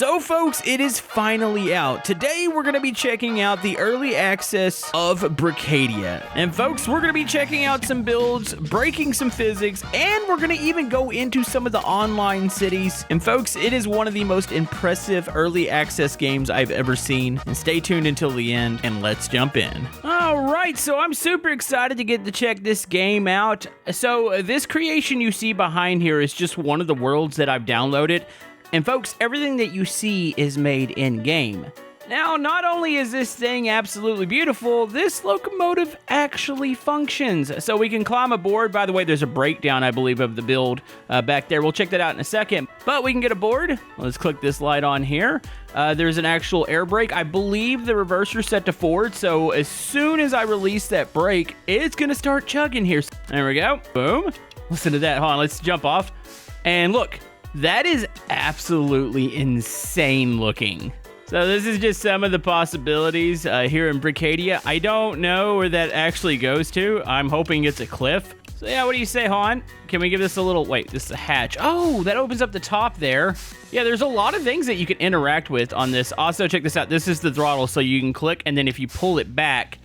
So folks, it is finally out. Today we're going to be checking out the early access of Brickadia. And folks, we're going to be checking out some builds, breaking some physics, and we're going to even go into some of the online cities. And folks, it is one of the most impressive early access games I've ever seen. And stay tuned until the end, and let's jump in. Alright, so I'm super excited to get to check this game out. So this creation you see behind here is just one of the worlds that I've downloaded. And folks, everything that you see is made in-game. Now, not only is this thing absolutely beautiful, this locomotive actually functions. So we can climb aboard. By the way, there's a breakdown, I believe, of the build back there. We'll check that out in a second. But we can get aboard. Let's click this light on here. There's an actual air brake. I believe the reverser's set to forward. So as soon as I release that brake, it's going to start chugging here. There we go. Boom. Listen to that. Hold on. Let's jump off. And look. That is absolutely insane looking. So this is just some of the possibilities here in Brickadia. I don't know where that actually goes to. I'm hoping it's a cliff. So yeah, what do you say, Han? Can we give this a little, wait, this is a hatch. Oh, that opens up the top there. Yeah, there's a lot of things that you can interact with on this. Also, check this out. This is the throttle, so you can click, and then if you pull it back,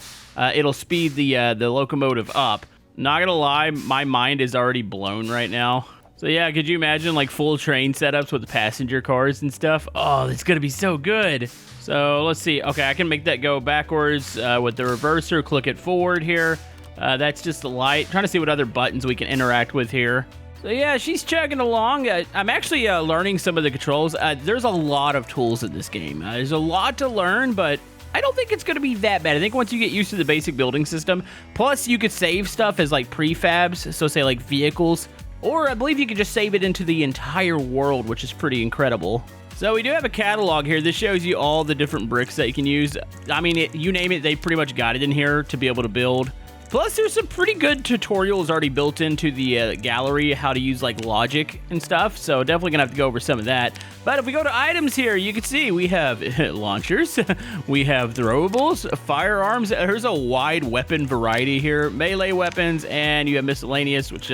it'll speed the locomotive up. Not gonna lie, my mind is already blown right now. So yeah, could you imagine like full train setups with passenger cars and stuff? Oh, it's gonna be so good. So let's see. Okay, I can make that go backwards with the reverser. Click it forward here. That's just the light. Trying to see what other buttons we can interact with here. So yeah, she's chugging along. I'm actually learning some of the controls. There's a lot of tools in this game. There's a lot to learn, but I don't think it's going to be that bad. I think once you get used to the basic building system, plus you could save stuff as like prefabs, so say like vehicles. Or I believe you can just save it into the entire world, which is pretty incredible. So we do have a catalog here. This shows you all the different bricks that you can use. I mean, you name it, they pretty much got it in here to be able to build. Plus, there's some pretty good tutorials already built into the gallery, how to use like logic and stuff. So definitely gonna have to go over some of that. But if we go to items here, you can see we have launchers, we have throwables, firearms. There's a wide weapon variety here, melee weapons, and you have miscellaneous, which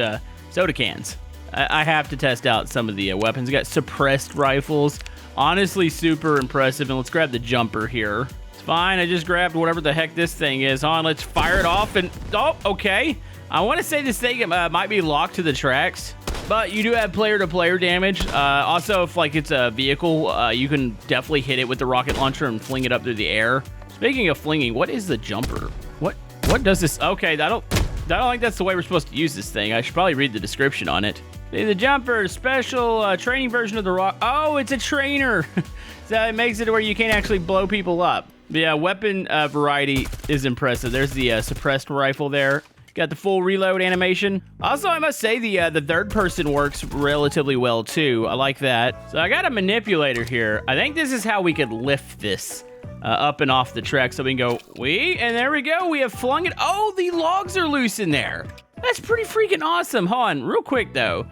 soda cans. I have to test out some of the weapons. We got suppressed rifles. Honestly, super impressive. And let's grab the jumper here. It's fine. I just grabbed whatever the heck this thing is. On, let's fire it off. And oh, okay. I want to say this thing might be locked to the tracks, but you do have player-to-player damage. Also, if like it's a vehicle, you can definitely hit it with the rocket launcher and fling it up through the air. Speaking of flinging, what is the jumper? What does this? Okay, I don't think that's the way we're supposed to use this thing. I should probably read the description on it. See, the jumper, special training version of the rock. Oh, it's a trainer. So it makes it where you can't actually blow people up. Yeah, weapon variety is impressive. There's the suppressed rifle there. Got the full reload animation. Also, I must say the third person works relatively well too. I like that. So I got a manipulator here. I think this is how we could lift this up and off the track, so we can go, and there we go. We have flung it. Oh, the logs are loose in there. That's pretty freaking awesome. Hold on, real quick though.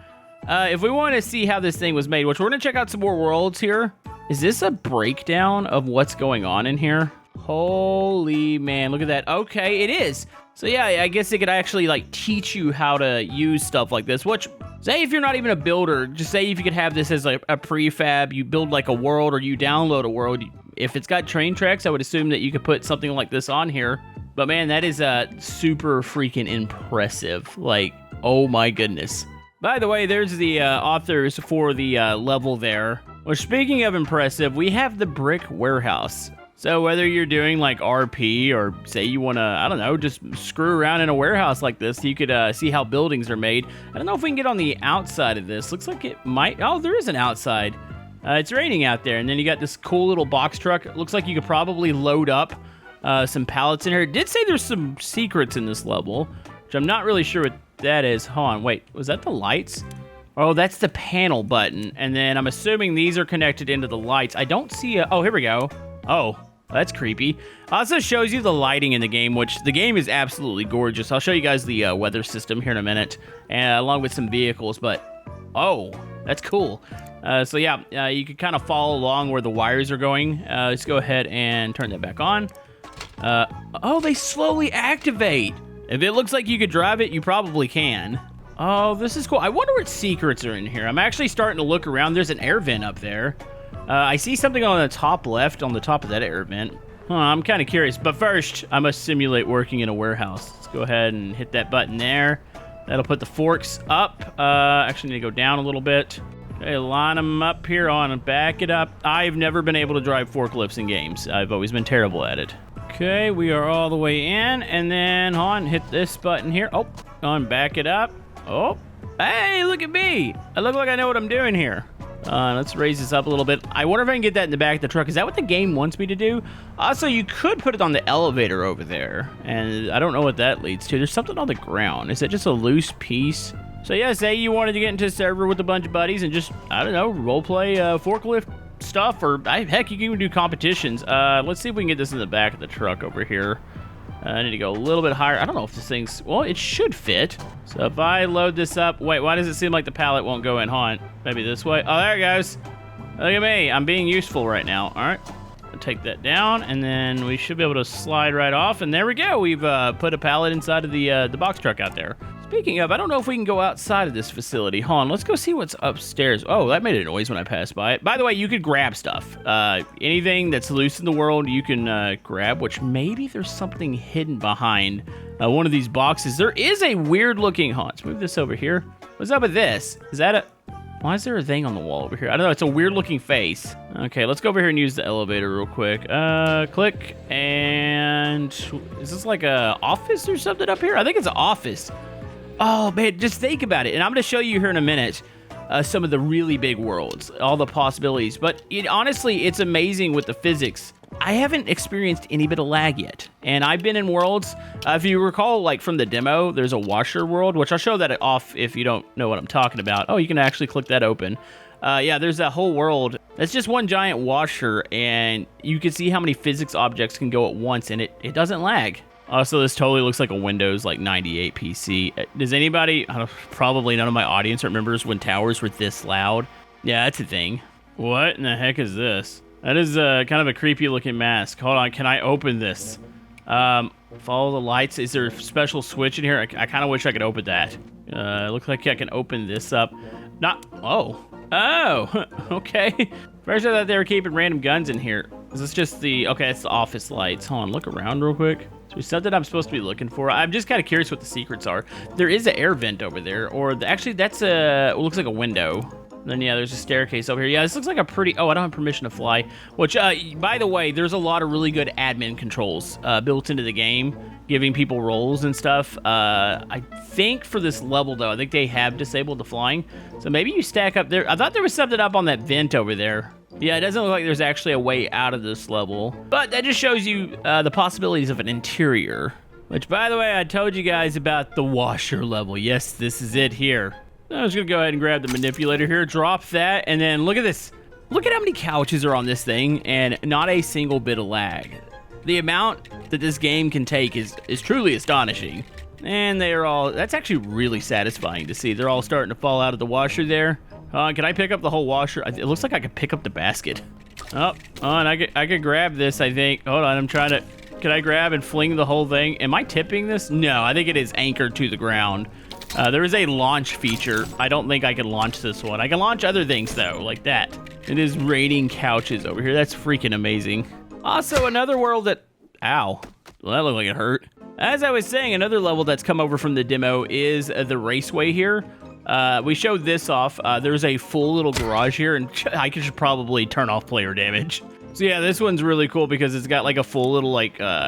If we want to see how this thing was made, which we're gonna check out some more worlds here. Is this a breakdown of what's going on in here? Holy man, look at that. Okay, it is. So yeah, I guess it could actually like teach you how to use stuff like this, which, say if you're not even a builder, just say if you could have this as like a prefab, you build like a world or you download a world. If it's got train tracks, I would assume that you could put something like this on here. But man, that is super freaking impressive. Like, oh my goodness. By the way, there's the authors for the level there. Well, speaking of impressive, we have the brick warehouse. So whether you're doing like RP or say you want to, I don't know, just screw around in a warehouse like this, you could see how buildings are made. I don't know if we can get on the outside of this. Looks like it might. Oh, there is an outside. It's raining out there. And then you got this cool little box truck. It looks like you could probably load up some pallets in here. It did say there's some secrets in this level, which I'm not really sure what that is. Hold on, wait, was that the lights? Oh, that's the panel button. And then I'm assuming these are connected into the lights. I don't see a, oh, here we go. Oh, that's creepy. Also shows you the lighting in the game, which the game is absolutely gorgeous. I'll show you guys the weather system here in a minute, along with some vehicles, but oh, that's cool. So yeah, you can kind of follow along where the wires are going. Let's go ahead and turn that back on. Oh, they slowly activate. If it looks like you could drive it, you probably can. Oh, this is cool. I wonder what secrets are in here. I'm actually starting to look around. There's an air vent up there. I see something on the top left, on the top of that air vent. Huh, I'm kind of curious, but first, I must simulate working in a warehouse. Let's go ahead and hit that button there. That'll put the forks up. Actually need to go down a little bit. Okay, line them up here on and back it up. I've never been able to drive forklifts in games. I've always been terrible at it. Okay, we are all the way in, and then on, hit this button here. Oh, on, back it up. Oh, hey, look at me. I look like I know what I'm doing here. Let's raise this up a little bit. I wonder if I can get that in the back of the truck. Is that what the game wants me to do? Also, you could put it on the elevator over there, and I don't know what that leads to. There's something on the ground. Is that just a loose piece? So yeah, say you wanted to get into a server with a bunch of buddies and just, I don't know, roleplay forklift stuff, or heck, you can even do competitions. Let's see if we can get this in the back of the truck over here. I need to go a little bit higher. I don't know if this thing's, well, it should fit. So if I load this up, wait, why does it seem like the pallet won't go in, huh? Maybe this way. Oh, there it goes. Look at me, I'm being useful right now. All right, I'll take that down, and then we should be able to slide right off, and there we go. We've put a pallet inside of the box truck out there. Speaking of, I don't know if we can go outside of this facility. Hold on, let's go see what's upstairs. Oh, that made a noise when I passed by it. By the way, you could grab stuff. Anything that's loose in the world, you can grab, which maybe there's something hidden behind one of these boxes. There is a weird looking, let's move this over here. What's up with this? Is that a, why is there a thing on the wall over here? I don't know, it's a weird looking face. Okay, let's go over here and use the elevator real quick. Click, and is this like a office or something up here? I think it's an office. Oh, man, just think about it. And I'm going to show you here in a minute some of the really big worlds, all the possibilities. But honestly, it's amazing with the physics. I haven't experienced any bit of lag yet. And I've been in worlds, if you recall, like from the demo, there's a washer world, which I'll show that off if you don't know what I'm talking about. Oh, you can actually click that open. Yeah, there's that whole world. It's just one giant washer, and you can see how many physics objects can go at once, and it doesn't lag. Also, this totally looks like a Windows 98 PC. Does anybody, probably none of my audience remembers when towers were this loud? Yeah, that's a thing. What in the heck is this? That is kind of a creepy looking mask. Hold on, can I open this? Follow the lights. Is there a special switch in here? I kind of wish I could open that. It looks like I can open this up. Oh, okay. First I thought they were keeping random guns in here. Is this just the, okay, it's the office lights. Hold on, look around real quick. So there's something I'm supposed to be looking for. I'm just kind of curious what the secrets are. There is an air vent over there, or actually that's it looks like a window. And then yeah, there's a staircase over here. Yeah, this looks like a pretty, oh, I don't have permission to fly. Which, by the way, there's a lot of really good admin controls built into the game, giving people roles and stuff. I think for this level though, I think they have disabled the flying. So maybe you stack up there. I thought there was something up on that vent over there. Yeah, it doesn't look like there's actually a way out of this level. But that just shows you the possibilities of an interior. Which, by the way, I told you guys about the washer level. Yes, this is it here. I'm just going to go ahead and grab the manipulator here, drop that, and then look at this. Look at how many couches are on this thing, and not a single bit of lag. The amount that this game can take is truly astonishing. And they are all, that's actually really satisfying to see. They're all starting to fall out of the washer there. Can I pick up the whole washer? It looks like I could pick up the basket. Oh, and I could grab this, I think. Hold on, I'm trying to, can I grab and fling the whole thing? Am I tipping this? No, I think it is anchored to the ground. There is a launch feature. I don't think I can launch this one. I can launch other things, though, like that. It is raining couches over here. That's freaking amazing. Also, another world that, ow, well, that looked like it hurt. As I was saying, another level that's come over from the demo is the raceway here. We showed this off. There's a full little garage here, and I should probably turn off player damage. So yeah, this one's really cool because it's got like a full little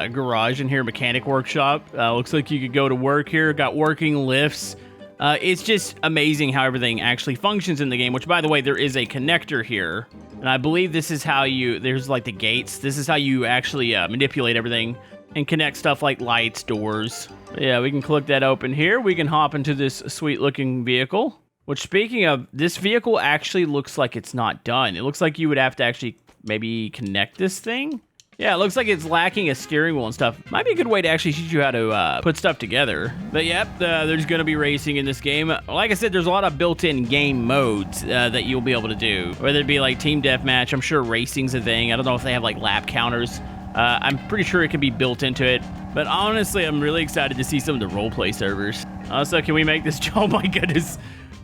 garage in here, mechanic workshop. Looks like you could go to work here. Got working lifts. It's just amazing how everything actually functions in the game, which by the way, there is a connector here. And I believe this is how there's like the gates. This is how you actually manipulate everything and connect stuff like lights, doors. Yeah, we can click that open here. We can hop into this sweet looking vehicle, which speaking of, this vehicle actually looks like it's not done. It looks like you would have to actually maybe connect this thing. Yeah, it looks like it's lacking a steering wheel and stuff. Might be a good way to actually teach you how to put stuff together. But yep, there's going to be racing in this game. Like I said, there's a lot of built-in game modes that you'll be able to do. Whether it be like team deathmatch, I'm sure racing's a thing. I don't know if they have like lap counters. I'm pretty sure it can be built into it. But honestly, I'm really excited to see some of the roleplay servers. Also, can we make this? Oh my goodness.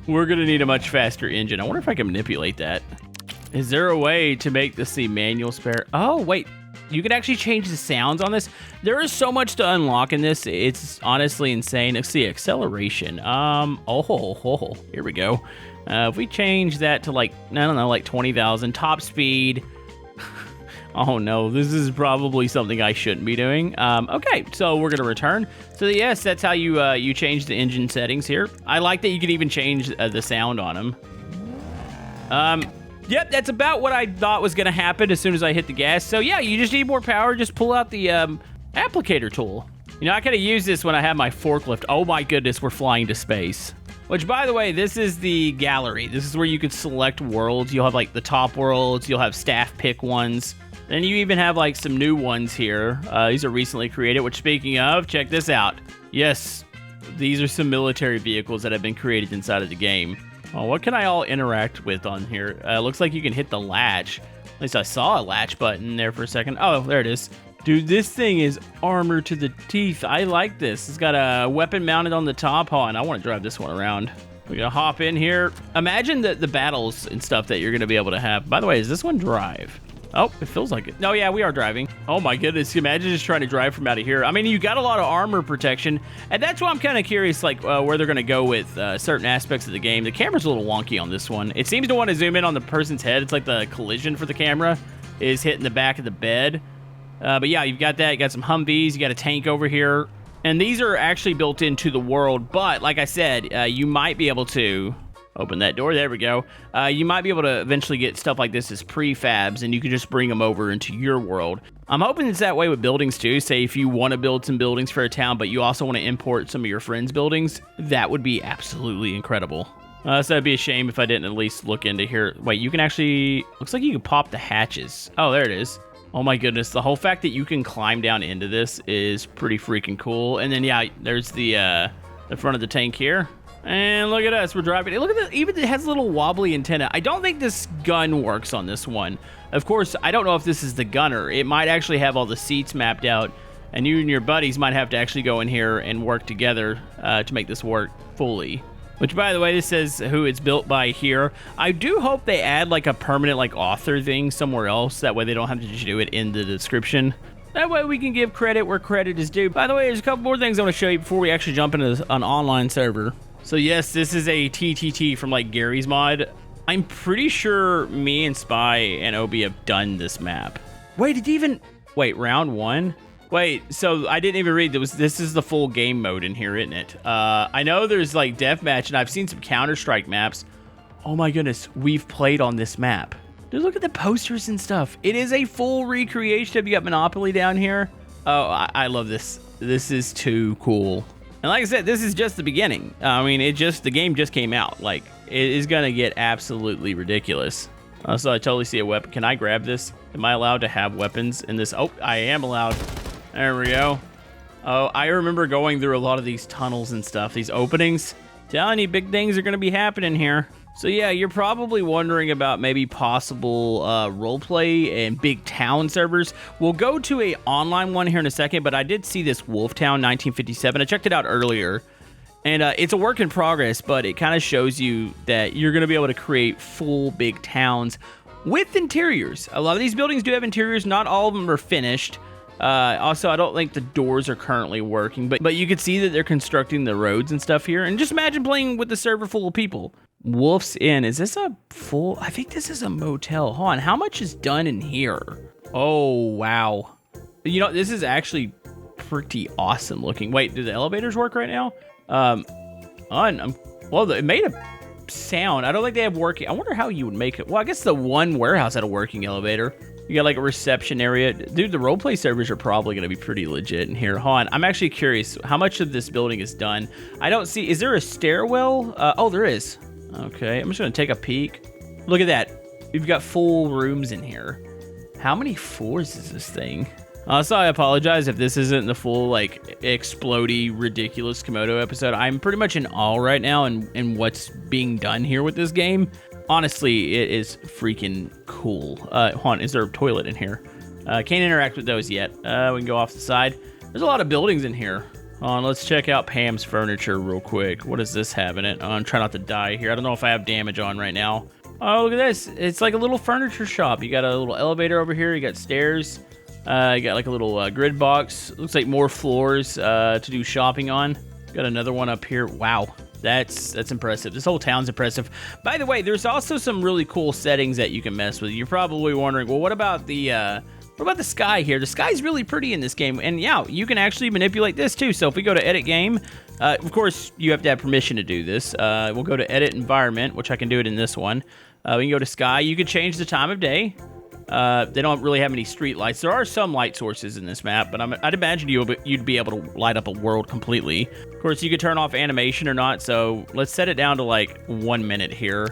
We're going to need a much faster engine. I wonder if I can manipulate that. Is there a way to make this the manual spare? Oh, wait. You can actually change the sounds on this. There is so much to unlock in this. It's honestly insane. Let's see, acceleration. Here we go. If we change that to like, I don't know, like 20,000. Top speed. Oh no, this is probably something I shouldn't be doing. Okay, so we're gonna return. So yes, that's how you change the engine settings here. I like that you can even change the sound on them. Yep, that's about what I thought was gonna happen as soon as I hit the gas. So yeah, you just need more power. Just pull out the applicator tool. You know, I could have used this when I had my forklift. Oh my goodness, we're flying to space. Which, by the way, this is the gallery. This is where you could select worlds. You'll have like the top worlds. You'll have staff pick ones. Then you even have like some new ones here. These are recently created, which speaking of, check this out. Yes, these are some military vehicles that have been created inside of the game. Oh, what can I all interact with on here? Looks like you can hit the latch. At least I saw a latch button there for a second. Oh, there it is. Dude, this thing is armor to the teeth. I like this. It's got a weapon mounted on the top. Oh, and I want to drive this one around. We're going to hop in here. Imagine the battles and stuff that you're going to be able to have. By the way, is this one drive? Oh, it feels like it. No, yeah, we are driving. Oh my goodness, imagine just trying to drive from out of here. I mean, you got a lot of armor protection, and that's why I'm kind of curious, like, where they're going to go with certain aspects of the game. The camera's a little wonky on this one. It seems to want to zoom in on the person's head. It's like the collision for the camera is hitting the back of the bed. But yeah, you've got that. You got some Humvees. You got a tank over here. And these are actually built into the world, but like I said, you might be able to... Open that door. There we go. You might be able to eventually get stuff like this as prefabs, and you can just bring them over into your world. I'm hoping it's that way with buildings too. Say if you want to build some buildings for a town, but you also want to import some of your friends' buildings, that would be absolutely incredible. So it'd be a shame if I didn't at least look into here. Wait, you can actually... Looks like you can pop the hatches. Oh, there it is. Oh my goodness. The whole fact that you can climb down into this is pretty freaking cool. And then, yeah, there's the front of the tank here. And look at us, we're driving. Look at that, even it has a little wobbly antenna. I don't think this gun works on this one. Of course, I don't know if this is the gunner. It might actually have all the seats mapped out, and you and your buddies might have to actually go in here and work together to make this work fully. Which, by the way, this says who it's built by here. I do hope they add like a permanent like author thing somewhere else. That way they don't have to just do it in the description. That way we can give credit where credit is due. By the way, there's a couple more things I want to show you before we actually jump into an online server. So yes, this is a TTT from like Gary's mod. I'm pretty sure me and Spy and Obi have done this map. Wait, round one? Wait, so I didn't even read, this is the full game mode in here, isn't it? I know there's like deathmatch, and I've seen some Counter-Strike maps. Oh my goodness, we've played on this map. Dude, look at the posters and stuff. It is a full recreation. Have you got Monopoly down here? Oh, I love this. This is too cool. And like I said, this is just the beginning. I mean, the game just came out. Like, it is gonna get absolutely ridiculous. So I totally see a weapon. Can I grab this? Am I allowed to have weapons in this? Oh, I am allowed. There we go. Oh, I remember going through a lot of these tunnels and stuff, these openings. Telling you, big things are gonna be happening here. So yeah, you're probably wondering about maybe possible roleplay and big town servers. We'll go to a online one here in a second, but I did see this Wolftown 1957. I checked it out earlier, and it's a work in progress, but it kind of shows you that you're going to be able to create full big towns with interiors. A lot of these buildings do have interiors. Not all of them are finished. Also, I don't think the doors are currently working, but you can see that they're constructing the roads and stuff here. And just imagine playing with a server full of people. Wolf's Inn. Is this a full... I think this is a motel. Hold on. How much is done in here? Oh, wow. You know, this is actually pretty awesome looking. Wait, do the elevators work right now? Well, it made a sound. I don't think they have working... I wonder how you would make it. Well, I guess the one warehouse had a working elevator. You got like a reception area. Dude, the roleplay servers are probably going to be pretty legit in here. Hold on. I'm actually curious. How much of this building is done? I don't see... Is there a stairwell? Oh, there is. Okay, I'm just gonna take a peek. Look at that. We've got full rooms in here. How many floors is this thing? So I apologize if this isn't the full, like, explodey, ridiculous Camodo episode. I'm pretty much in awe right now in what's being done here with this game. Honestly, it is freaking cool. Hold on, is there a toilet in here? Can't interact with those yet. We can go off the side. There's a lot of buildings in here. Let's check out Pam's furniture real quick. What does this have in it? I'm trying not to die here. I don't know if I have damage on right now. Oh, look at this. It's like a little furniture shop. You got a little elevator over here. You got stairs. You got like a little grid box. Looks like more floors to do shopping on. Got another one up here. Wow. That's impressive. This whole town's impressive. By the way, there's also some really cool settings that you can mess with. You're probably wondering, well, what about the sky here? The sky's really pretty in this game, and yeah, you can actually manipulate this too. So if we go to edit game, of course you have to have permission to do this. We'll go to edit environment, which I can do it in this one. We can go to sky. You can change the time of day. They don't really have any street lights. There are some light sources in this map, but I'd imagine you'd be able to light up a world completely. Of course, you could turn off animation or not, so let's set it down to like 1 minute here.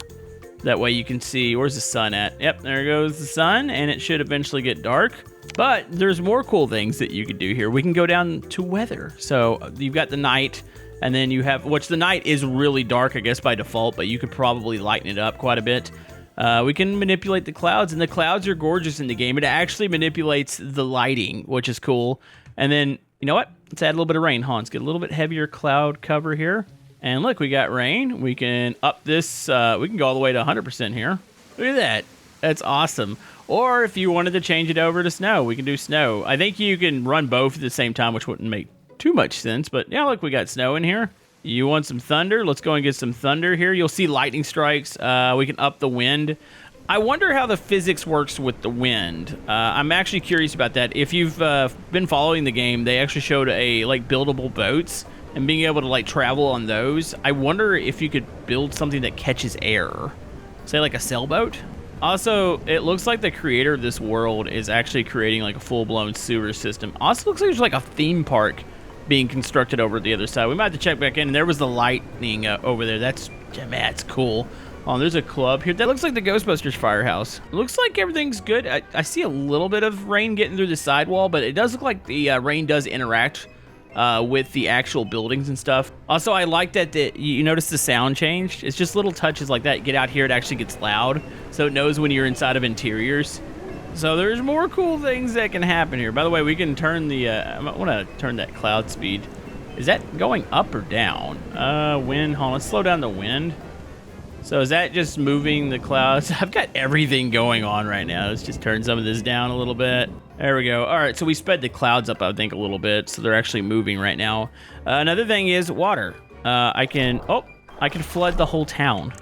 That way you can see, where's the sun at? Yep, there goes the sun, and it should eventually get dark. But there's more cool things that you could do here. We can go down to weather. So you've got the night, and then you have, which the night is really dark, I guess, by default, but you could probably lighten it up quite a bit. We can manipulate the clouds, and the clouds are gorgeous in the game. It actually manipulates the lighting, which is cool. And then, you know what? Let's add a little bit of rain. Let's get a little bit heavier cloud cover here. And look, we got rain. We can up this. We can go all the way to 100% here. Look at that. That's awesome. Or if you wanted to change it over to snow, we can do snow. I think you can run both at the same time, which wouldn't make too much sense. But yeah, look, we got snow in here. You want some thunder? Let's go and get some thunder here. You'll see lightning strikes. We can up the wind. I wonder how the physics works with the wind. I'm actually curious about that. If you've been following the game, they actually showed like buildable boats and being able to like travel on those. I wonder if you could build something that catches air, say like a sailboat. Also, it looks like the creator of this world is actually creating like a full-blown sewer system. Also looks like there's like a theme park being constructed over at the other side. We might have to check back in. There was the lightning over there. That's cool. Oh, there's a club here. That looks like the Ghostbusters firehouse. It looks like everything's good. I see a little bit of rain getting through the sidewall, but it does look like the rain does interact with the actual buildings and stuff. Also, I like that you notice the sound changed. It's just little touches like that. Get out here, it actually gets loud, so it knows when you're inside of interiors. So there's more cool things that can happen here. By the way, we can turn the, I want to turn that cloud speed. Is that going up or down? Wind, hold on, let's slow down the wind. So is that just moving the clouds? I've got everything going on right now. Let's just turn some of this down a little bit. There we go. All right, so we sped the clouds up, I think, a little bit, so they're actually moving right now. Another thing is water. I can flood the whole town.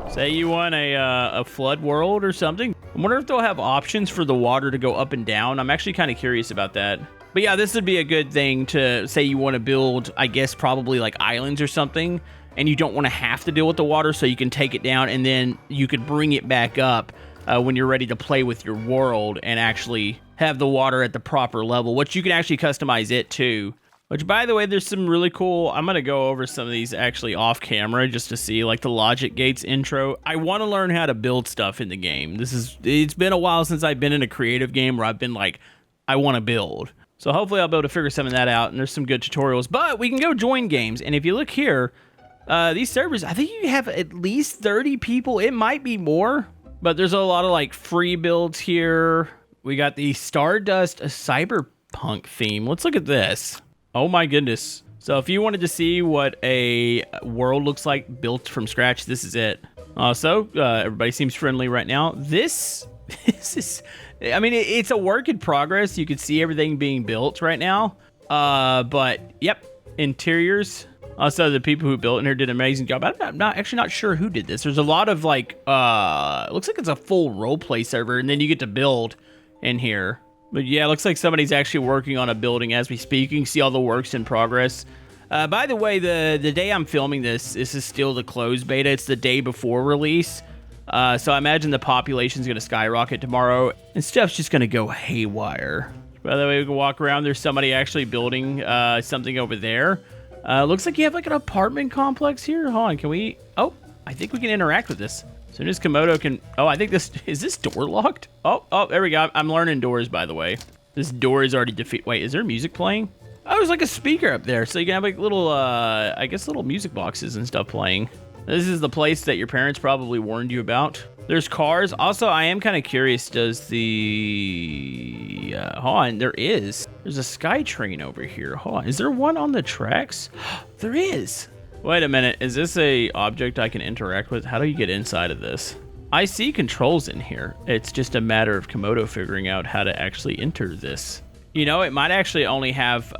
Say you want a flood world or something. I wonder if they'll have options for the water to go up and down. I'm actually kind of curious about that. But yeah, this would be a good thing to say you want to build, I guess, probably like islands or something, and you don't want to have to deal with the water, so you can take it down, and then you could bring it back up when you're ready to play with your world and actually have the water at the proper level, which you can actually customize it too. Which, by the way, there's some really cool... I'm going to go over some of these actually off camera just to see, like the Logic Gates intro. I want to learn how to build stuff in the game. It's been a while since I've been in a creative game where I've been like, I want to build. So hopefully I'll be able to figure some of that out, and there's some good tutorials. But we can go join games, and if you look here, these servers, I think you have at least 30 people. It might be more, but there's a lot of like free builds here. We got the Stardust Cyberpunk theme. Let's look at this. Oh my goodness. So if you wanted to see what a world looks like built from scratch, this is it. Also, everybody seems friendly right now. This is, I mean, it's a work in progress. You can see everything being built right now. But yep, interiors. Also, the people who built in here did an amazing job. I'm actually not sure who did this. There's a lot of like, it looks like it's a full roleplay server, and then you get to build in here. But yeah, it looks like somebody's actually working on a building as we speak. You can see all the works in progress. By the way, the day I'm filming this is still the closed beta. It's the day before release. So I imagine the population's going to skyrocket tomorrow, and stuff's just going to go haywire. By the way, we can walk around. There's somebody actually building something over there. Looks like you have like an apartment complex here. Hold on, can we... Oh, I think we can interact with this. As soon as Camodo can... Oh, I think this... Is this door locked? Oh, there we go. I'm learning doors, by the way. This door is already defeated. Wait, is there music playing? Oh, there's like a speaker up there. So you can have like little, I guess little music boxes and stuff playing. This is the place that your parents probably warned you about. There's cars. Also, I am kind of curious, does the... hold on, there is. There's a sky train over here. Hold on, is there one on the tracks? There is. Wait a minute, is this a object I can interact with? How do you get inside of this? I see controls in here. It's just a matter of Camodo figuring out how to actually enter this. You know, it might actually only have,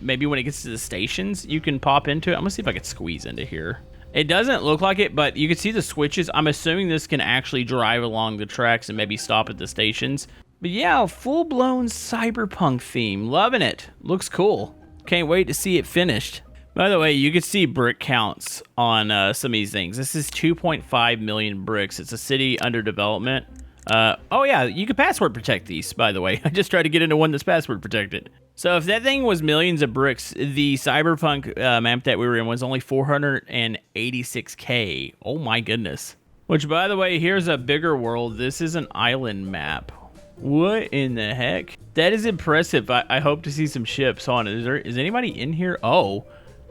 maybe when it gets to the stations, you can pop into it. I'm gonna see if I can squeeze into here. It doesn't look like it, but you can see the switches. I'm assuming this can actually drive along the tracks and maybe stop at the stations. But yeah, full-blown cyberpunk theme. Loving it. Looks cool. Can't wait to see it finished. By the way, you can see brick counts on some of these things. This is 2.5 million bricks. It's a city under development. Oh yeah, you can password protect these, by the way. I just tried to get into one that's password protected. So if that thing was millions of bricks, the cyberpunk map that we were in was only 486K. Oh my goodness. Which, by the way, here's a bigger world. This is an island map. What in the heck? That is impressive. I hope to see some ships on it. Is anybody in here? Oh,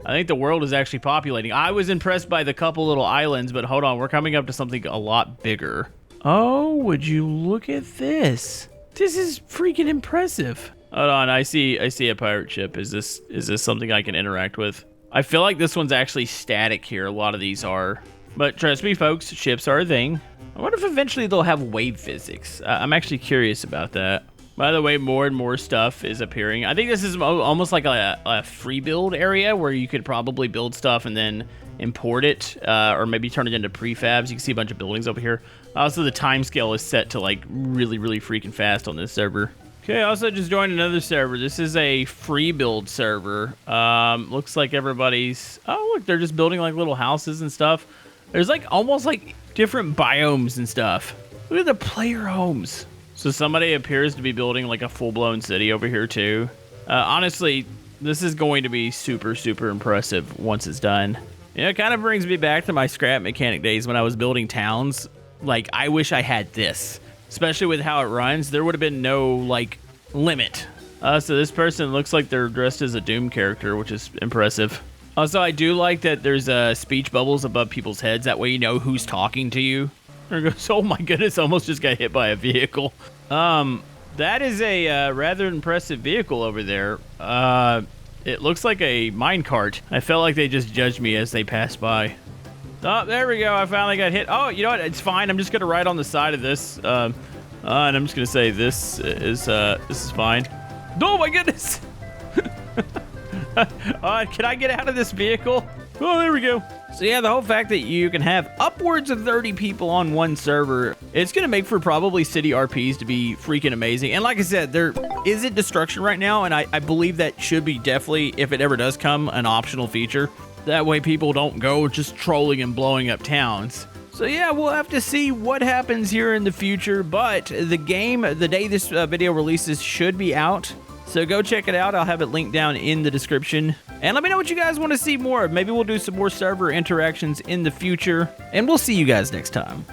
I think the world is actually populating. I was impressed by the couple little islands, but hold on. We're coming up to something a lot bigger. Oh, would you look at this? This is freaking impressive. Hold on, I see a pirate ship. Is this something I can interact with? I feel like this one's actually static here. A lot of these are. But trust me, folks, ships are a thing. I wonder if eventually they'll have wave physics. I'm actually curious about that. By the way, more and more stuff is appearing. I think this is almost like a free build area where you could probably build stuff and then import it, or maybe turn it into prefabs. You can see a bunch of buildings over here. Also, the timescale is set to like really, really freaking fast on this server. Okay, also just joined another server. This is a free build server. Looks like everybody's... Oh, look, they're just building like little houses and stuff. There's like almost like different biomes and stuff. Look at the player homes. So somebody appears to be building like a full-blown city over here too. Honestly, this is going to be super, super impressive once it's done. You know, it kind of brings me back to my scrap mechanic days when I was building towns. Like, I wish I had this. Especially with how it runs, there would have been no, like, limit. So this person looks like they're dressed as a Doom character, which is impressive. Also, I do like that there's speech bubbles above people's heads. That way you know who's talking to you. There goes, oh my goodness, almost just got hit by a vehicle. That is a rather impressive vehicle over there. It looks like a minecart. I felt like they just judged me as they passed by. Oh, there we go. I finally got hit. Oh, you know what? It's fine. I'm just going to ride on the side of this. And I'm just going to say this is fine. Oh my goodness. Can I get out of this vehicle? Oh, there we go. So yeah, the whole fact that you can have upwards of 30 people on one server, it's going to make for probably city RPs to be freaking amazing. And like I said, there isn't destruction right now, and I believe that should be definitely, if it ever does come, an optional feature. That way people don't go just trolling and blowing up towns. So yeah, we'll have to see what happens here in the future, but the game, the day this video releases, should be out. So go check it out. I'll have it linked down in the description. And let me know what you guys want to see more of. Maybe we'll do some more server interactions in the future. And we'll see you guys next time.